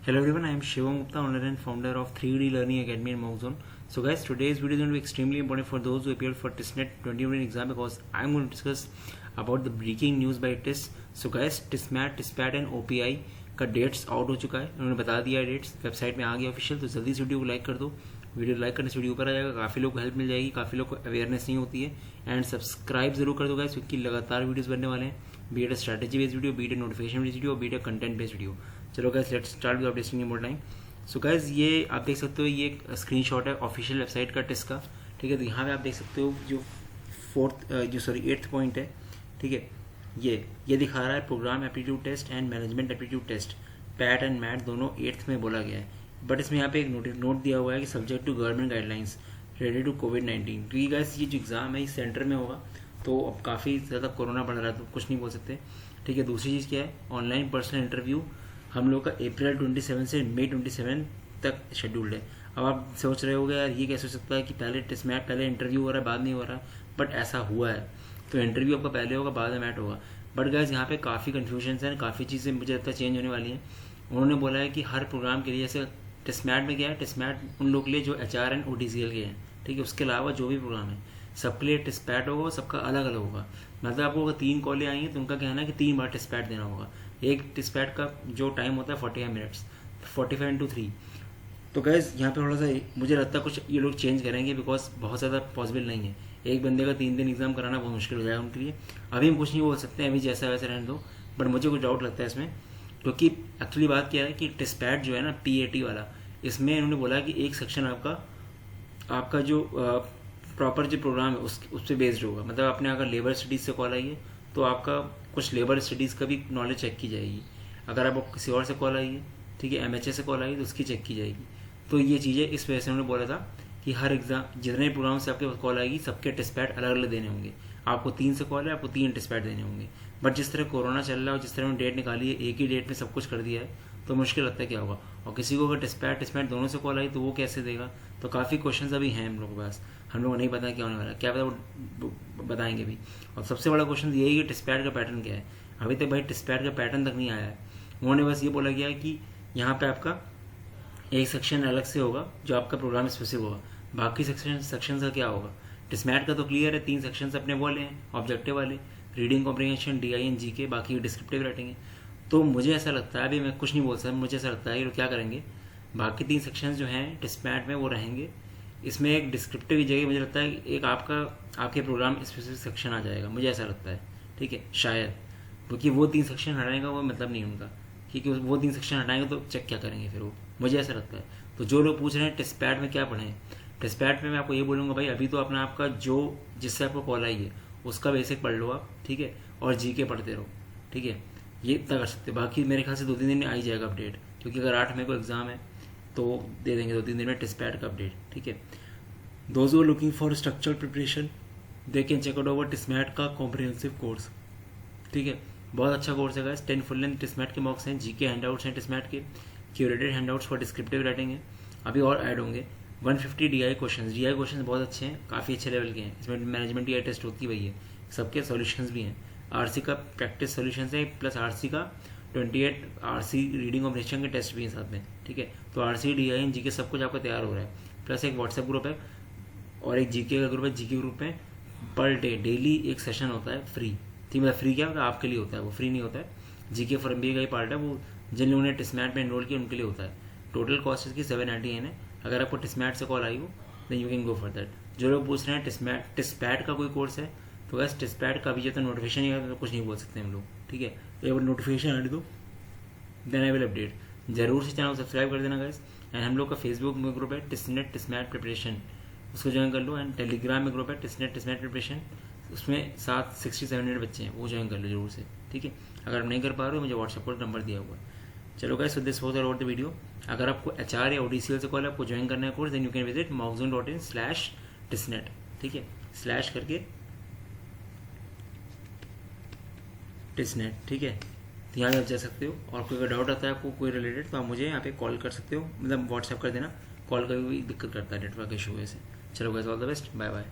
Hello everyone, I am Shivam Gupta, owner and founder of 3D Learning Academy in Mock Zone. So guys, today's video is going to be extremely important for those who appeared for TISSNET 2020 exam because I'm going to discuss about the breaking news by TISS. So guys, TISSMAT, TISSPAT and OPI का dates out हो चुका है, उन्होंने बता दिया है dates, website में आ गया ऑफिशियल। तो जल्दी इस वीडियो को लाइक कर दो, वीडियो लाइक करने से वीडियो ऊपर आ जाएगा, काफ़ी लोग को हेल्प मिल जाएगी, काफ़ी लोग को अवेयरनेस नहीं होती है। एंड सब्सक्राइब जरूर कर दो गाइस, क्योंकि लगातार वीडियोस बनने वाले हैं, B Ed strategy based video, B Ed notification based video, B Ed content based video. चलो guys, let's start with wasting more time. So guys, ये आप देख सकते हो, ये एक स्क्रीनशॉट है ऑफिशियल वेबसाइट का टिस का, ठीक है। तो यहाँ पे आप देख सकते हो जो 8th पॉइंट है, ठीक है, ये दिखा रहा है program aptitude test and management aptitude test, PAT and MAT दोनों 8th में बोला गया है। बट इसमें यहाँ पे एक नोट दिया हुआ है कि subject to government guidelines related to कोविड-19। क्योंकि गाइस ये जो एग्जाम है इस सेंटर में होगा, तो अब काफ़ी ज़्यादा कोरोना बढ़ रहा है, तो कुछ नहीं बोल सकते, ठीक है। दूसरी चीज़ क्या है, ऑनलाइन पर्सनल इंटरव्यू हम लोग का अप्रैल 27 से मई 27 तक शेड्यूल्ड है। अब आप सोच रहे होगे यार ये कैसे हो सकता है कि पहले टिस्मैट, पहले इंटरव्यू हो रहा है बाद नहीं हो रहा है, बट ऐसा हुआ है। तो इंटरव्यू आपका पहले होगा, बाद में मैट होगा। बट गाइस यहाँ पे काफ़ी कन्फ्यूजन है, काफ़ी चीज़ें मुझे लगता है चेंज होने वाली हैं। उन्होंने बोला है कि हर प्रोग्राम के लिए, जैसे टिस्मैट में क्या है, टिस्मैट उन लोग के लिए जो HR एंड OTCL के हैं, ठीक है। उसके अलावा जो भी प्रोग्राम है सबके लिए टिस्पैट होगा, सबका अलग अलग होगा। मतलब आपको अगर 3 कॉलें आई हैं तो उनका कहना है कि 3 बार टिस्पैट देना होगा। एक टिस्पैट का जो टाइम होता है 45 मिनट्स, 45 × 3। तो गैस यहाँ पे थोड़ा सा मुझे लगता है कुछ ये लोग चेंज करेंगे, बिकॉज बहुत ज़्यादा पॉसिबल नहीं है एक बंदे का 3 दिन एग्जाम कराना, बहुत मुश्किल हो जाएगा उनके लिए। अभी हम कुछ नहीं बोल सकते, अभी जैसा वैसा रहने दो, बट मुझे कुछ डाउट लगता है इसमें, क्योंकि एक्चुअली बात क्या है कि टिस्पैट जो है ना, PAT वाला, इसमें इन्होंने बोला कि एक सेक्शन आपका जो प्रॉपर जो प्रोग्राम है उस पर बेस्ड होगा। मतलब आपने अगर लेबर स्टडीज़ से कॉल आई है तो आपका कुछ लेबर स्टडीज़ का भी नॉलेज चेक की जाएगी। अगर आपको किसी और से कॉल आई है, ठीक है, MHA से कॉल आई है, तो उसकी चेक की जाएगी। तो ये चीज़ें इस वजह से उन्होंने बोला था कि हर एग्जाम जितने प्रोग्राम से आपके कॉल आएगी सबके टिस्पैट अलग अलग देने होंगे। आपको 3 से कॉल है, आपको 3 टिस्पैट देने होंगे। बट जिस तरह कोरोना चल रहा है और जिस तरह उन्होंने डेट निकाली है, एक ही डेट में सब कुछ कर दिया है, तो मुश्किल लगता है क्या होगा। और किसी को अगर टिस्पैट दोनों से कॉल आई तो वो कैसे देगा। तो काफ़ी क्वेश्चन अभी हैं हम लोग के पास, हम लोग को नहीं पता क्या होने वाला है, क्या पता वो बताएंगे भी। और सबसे बड़ा क्वेश्चन यही है कि टिस्पैट का पैटर्न क्या है। अभी तक भाई टिस्पैट का पैटर्न तक नहीं आया है। उन्होंने बस ये बोला गया है कि यहाँ पे आपका एक सेक्शन अलग से होगा जो आपका प्रोग्राम स्पेसिफिक होगा, बाकी सेक्शन का क्या होगा। टिस्मैट का तो क्लियर है, 3 सेक्शन अपने बोले हैं ऑब्जेक्टिव वाले, reading comprehension, DI and GK, बाकी डिस्क्रिप्टिव राइटिंग है। तो मुझे ऐसा लगता है, अभी मैं कुछ नहीं बोल सकता, मुझे ऐसा लगता है कि क्या करेंगे, बाकी 3 सेक्शन जो हैं टिस्मैट में वो रहेंगे। इसमें एक डिस्क्रिप्टिव की जगह मुझे लगता है एक आपके प्रोग्राम स्पेसिफिक सेक्शन आ जाएगा, मुझे ऐसा लगता है, ठीक है, शायद। क्योंकि वो 3 सेक्शन हटाने का वो मतलब नहीं उनका, क्योंकि वो 3 सेक्शन हटाएंगे तो चेक क्या करेंगे फिर वो, मुझे ऐसा लगता है। तो जो लोग पूछ रहे हैं टिस्पैट में क्या पढ़ें, टिस्पैट में मैं आपको ये बोलूँगा भाई, अभी तो अपना आपका जो जिससे आपको कॉल आई है उसका बेसिक पढ़ लो आप, ठीक है, और GK पढ़ते रहो, ठीक है। ये इतना कर सकते हैं। बाकी मेरे ख्याल से 2-3 दिन में आ ही जाएगा अपडेट, क्योंकि अगर 8 मई को एग्जाम है तो दे देंगे 2-3 दिन में टिस्पैट का अपडेट, ठीक है। Those who are looking for structural preparation they can check out over टिस्मैट का कॉम्प्रिहेंसिव कोर्स, ठीक है। बहुत अच्छा कोर्स है गाइस। 10 फुल लेंथ टिस्मैट के मॉक्स हैं, GK हैंडआउट्स हैं टिस्मैट के, curated handouts for descriptive writing है, अभी और ऐड होंगे। 150 DI क्वेश्चन बहुत अच्छे हैं, काफ़ी अच्छे लेवल के हैं। इसमें मैनेजमेंट DI टेस्ट होती वही है, सबके सॉल्यूशंस भी हैं। RC का प्रैक्टिस सॉल्यूशंस है, प्लस RC का 28 RC रीडिंग कॉम्प्रिहेंशन के टेस्ट भी हैं साथ में, ठीक है। तो RC, DI एंड GK सब कुछ आपका तैयार हो रहा है। प्लस एक व्हाट्सएप ग्रुप है और एक GK का ग्रुप है। GK ग्रुप में पर डे डेली एक सेशन होता है फ्री, ठीक है। मतलब फ्री क्या होता है, आपके लिए होता है, वो फ्री नहीं होता है। GK फॉर MBA का ही पार्ट है, वो जिन लोगों ने टिस्मैट में एनरोल किया उनके लिए होता है। टोटल कॉस्ट इसकी 799 है। अगर आपको टिस्मैट से कॉल आई हो then you can go for that. जो लोग पूछ रहे हैं टिस्पैट का कोई कोर्स है, तो बस टिस्पैट का अभी जब तक नोटिफिकेशन नहीं आया तो कुछ नहीं बोल सकते हम लोग, ठीक है। एक बार नोटिफिकेशन आने दो, देन आई विल अपडेट। जरूर से चैनल सब्सक्राइब कर देना गाइस। एंड हम लोग का फेसबुक में ग्रुप है TISSNET TISSMAT प्रिपरेशन, उसको ज्वाइन कर लो। एंड टेलीग्राम में ग्रुप है TISSNET TISSMAT प्रिपरेशन, उसमें 60-70 बच्चे हैं, वो ज्वाइन कर लो जरूर से, ठीक है। अगर आप नहीं कर पा रहे हो मुझे व्हाट्सएप पर नंबर दिया हुआ है। चलो guys, so this was about the video. अगर आपको HR या OTCL से कॉल आपको ज्वाइन करना है course, then you can visit mockzone.in/TISSNET, ठीक है, स्लैश करके TISSNET, ठीक है। तो यहाँ आप जा सकते हो। और कोई अगर डाउट आता है आपको कोई रिलेटेड, तो आप मुझे यहाँ पे कॉल कर सकते हो, मतलब व्हाट्सएप कर देना। कॉल का भी दिक्कत करता है नेटवर्क इशू वजह से। चलो guys, all the best, bye bye.